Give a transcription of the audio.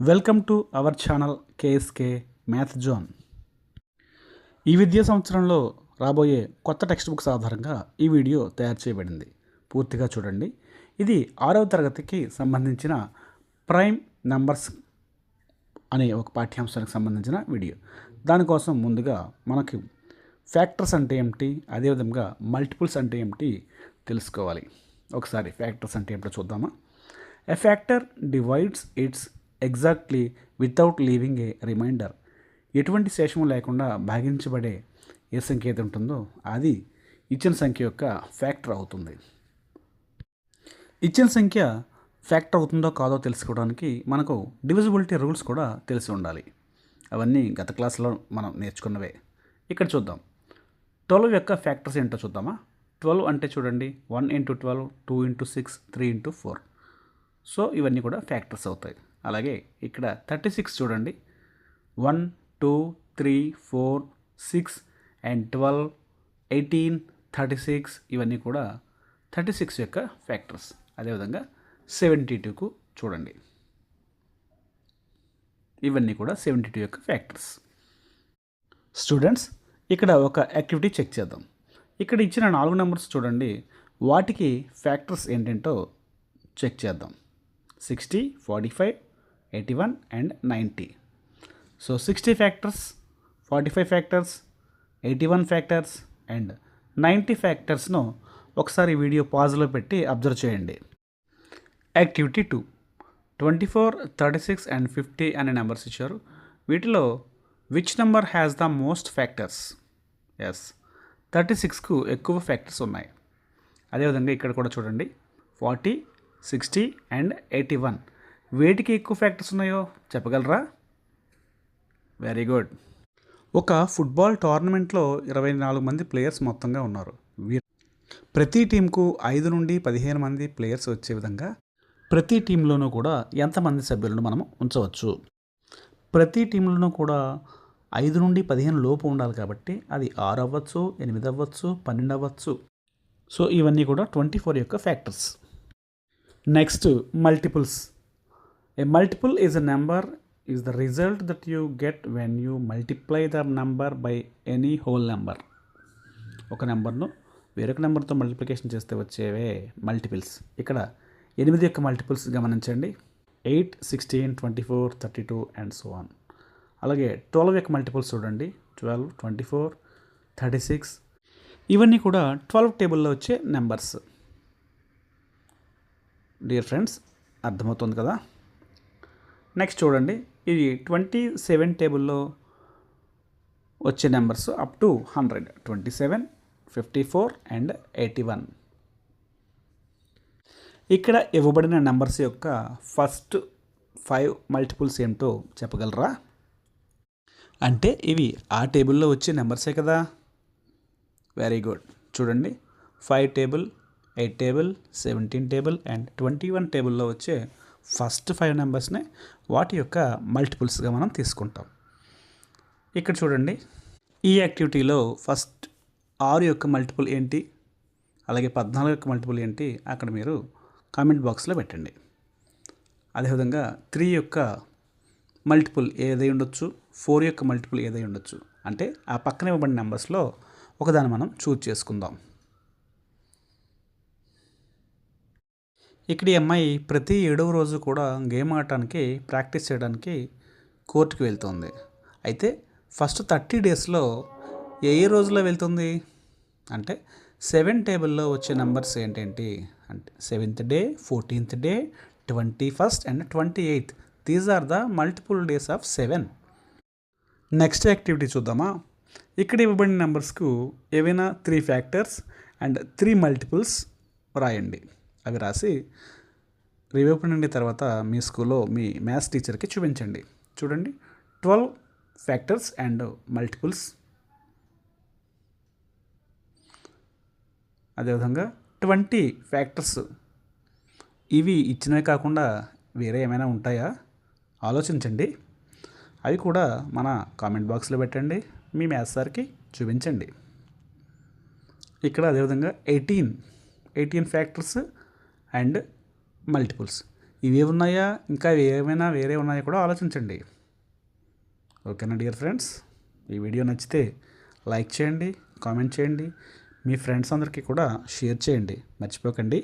Welcome to our channel KSK math zone. ఈ విద్యా సంవత్సరంలో రాబోయే కొత్త టెక్స్ట్ బుక్స్ ఆధారంగా ఈ వీడియో తయారు చేయబడింది. పూర్తిగా చూడండి. ఇది 6వ తరగతికి సంబంధించిన ప్రైమ్ నంబర్స్ అనే ఒక పాఠ్యాంశానికి సంబంధించిన వీడియో. దానికోసం ముందుగా మనకి ఫ్యాక్టర్స్ అంటే ఏమిటి, అదేవిధంగా మల్టిపుల్స్ అంటే ఏమిటి తెలుసుకోవాలి. ఒకసారి ఫ్యాక్టర్స్ అంటే ఏమిటో చూద్దామా. A factor divides its exactly without leaving a remainder. ఎటువంటి శేషము లేకుండా భాగించబడే ఏ సంఖ్య అయితే ఉంటుందో అది ఇచ్చిన సంఖ్య యొక్క ఫ్యాక్టర్ అవుతుంది. ఇచ్చిన సంఖ్య ఫ్యాక్టర్ అవుతుందో కాదో తెలుసుకోవడానికి మనకు డివిజిబిలిటీ రూల్స్ కూడా తెలిసి ఉండాలి. అవన్నీ గత క్లాసులో మనం నేర్చుకున్నవే. ఇక్కడ చూద్దాం. 12 యొక్క ఫ్యాక్టర్స్ ఏంటో చూద్దామా. 12 అంటే చూడండి, 1 × 12, 2 × 6, 3 × 4. సో ఇవన్నీ కూడా ఫ్యాక్టర్స్ అవుతాయి. అలాగే ఇక్కడ 36 చూడండి, 1, 2, 3, 4, 6 అండ్ 12, 18, 36 ఇవన్నీ కూడా 36 యొక్క ఫ్యాక్టర్స్. అదేవిధంగా 72కు చూడండి, ఇవన్నీ కూడా 72 యొక్క ఫ్యాక్టర్స్. స్టూడెంట్స్, ఇక్కడ ఒక యాక్టివిటీ చెక్ చేద్దాం. ఇక్కడ ఇచ్చిన 4 నెంబర్స్ చూడండి, వాటికి ఫ్యాక్టర్స్ ఏంటంటో చెక్ చేద్దాం. 60, 45, 81 and 90. So 60 factors, 45 factors, 81 factors and 90 ఫ్యాక్టర్స్ను ఒకసారి వీడియో పాజ్లో పెట్టి అబ్జర్వ్ చేయండి. యాక్టివిటీ 2, 24, 36 and 50 అనే నెంబర్స్ ఇచ్చారు. వీటిలో which number has the most factors? Yes, 36కు ఎక్కువ ఫ్యాక్టర్స్ ఉన్నాయి. అదేవిధంగా ఇక్కడ కూడా చూడండి, 40, 60 and 81 వేటికి ఎక్కువ ఫ్యాక్టర్స్ ఉన్నాయో చెప్పగలరా? Very good. ఒక ఫుట్బాల్ టోర్నమెంట్లో 24 మంది ప్లేయర్స్ మొత్తంగా ఉన్నారు. ప్రతి టీంకు 5 నుండి 15 మంది ప్లేయర్స్ వచ్చే విధంగా ప్రతి టీంలోనూ కూడా ఎంతమంది సభ్యులను మనం ఉంచవచ్చు? ప్రతి టీంలోనూ కూడా 5 నుండి 15 లోపు ఉండాలి కాబట్టి అది 6 అవ్వచ్చు, 8 అవ్వచ్చు, 12 అవ్వచ్చు. సో ఇవన్నీ కూడా 24 యొక్క factors. Next, multiples. A multiple is a number is the result that you get when you multiply the number by any whole number. ఒక నెంబర్ను వేరొక నెంబర్తో మల్టిప్లికేషన్ చేస్తే వచ్చేవే మల్టిపుల్స్. ఇక్కడ 8 యొక్క మల్టిపుల్స్ గమనించండి, 8, 16, 24, 32 అండ్ సో ఆన్. అలాగే 12 యొక్క మల్టిపుల్స్ చూడండి, 12, 24, 36 ఇవన్నీ కూడా 12 టేబుల్లో వచ్చే నెంబర్స్. డియర్ ఫ్రెండ్స్, అర్థమవుతుంది కదా. నెక్స్ట్ చూడండి, ఇది 27 టేబుల్లో వచ్చే నెంబర్స్ అప్ టు 100, 27, 54 అండ్ 81. ఇక్కడ ఇవ్వబడిన నెంబర్స్ యొక్క ఫస్ట్ 5 మల్టిపుల్స్ ఏమిటో చెప్పగలరా? అంటే ఇవి ఆ టేబుల్లో వచ్చే నెంబర్సే కదా. Very good. చూడండి, 5 టేబుల్, 8 టేబుల్, 17 టేబుల్ అండ్ 21 టేబుల్లో వచ్చే ఫస్ట్ 5 నెంబర్స్నే వాటి యొక్క మల్టిపుల్స్గా మనం తీసుకుంటాం. ఇక్కడ చూడండి, ఈ యాక్టివిటీలో ఫస్ట్ 6 యొక్క మల్టిపుల్ ఏంటి, అలాగే 14 యొక్క మల్టిపుల్ ఏంటి అక్కడ మీరు కామెంట్ బాక్స్లో పెట్టండి. అదేవిధంగా 3 యొక్క మల్టిపుల్ ఏదై ఉండొచ్చు, 4 యొక్క మల్టిపుల్ ఏదై ఉండొచ్చు. అంటే ఆ పక్కన ఇవ్వబడిన నెంబర్స్లో ఒకదాన్ని మనం చూజ్ చేసుకుందాం. ఇక్కడ ఈ అమ్మాయి ప్రతి 7వ రోజు కూడా గేమ్ ఆడటానికి ప్రాక్టీస్ చేయడానికి కోర్టుకి వెళ్తుంది. అయితే ఫస్ట్ 30 డేస్లో ఏ రోజులో వెళ్తుంది అంటే 7 టేబుల్లో వచ్చే నెంబర్స్ ఏంటేంటి అంటే 7th day, 14th day, 21st and 28th. These are the multiple days of 7. Next activity చూద్దామా. ఇక్కడ ఇవ్వబడిన నెంబర్స్కు ఏవైనా 3 ఫ్యాక్టర్స్ అండ్ 3 మల్టిపుల్స్ రాయండి. అవి రాసి రివ్యూ పండి తర్వాత మీ స్కూల్లో మీ మ్యాథ్స్ టీచర్కి చూపించండి. చూడండి, 12 ఫ్యాక్టర్స్ అండ్ మల్టిపుల్స్, అదేవిధంగా 20 ఫ్యాక్టర్స్. ఇవి ఇచ్చినవి కాకుండా వేరే ఏమైనా ఉంటాయా ఆలోచించండి. అవి కూడా మన కామెంట్ బాక్స్లో పెట్టండి, మీ మ్యాథ్స్ సార్కి చూపించండి. ఇక్కడ అదేవిధంగా 18 ఫ్యాక్టర్స్ అండ్ మల్టిపుల్స్. ఇవే ఉన్నాయా, ఇంకా ఏమైనా వేరే ఉన్నాయా కూడా ఆలోచించండి. ఓకేనా డియర్ ఫ్రెండ్స్? ఈ వీడియో నచ్చితే లైక్ చేయండి, కామెంట్ చేయండి, మీ ఫ్రెండ్స్ అందరికీ కూడా షేర్ చేయండి, మర్చిపోకండి.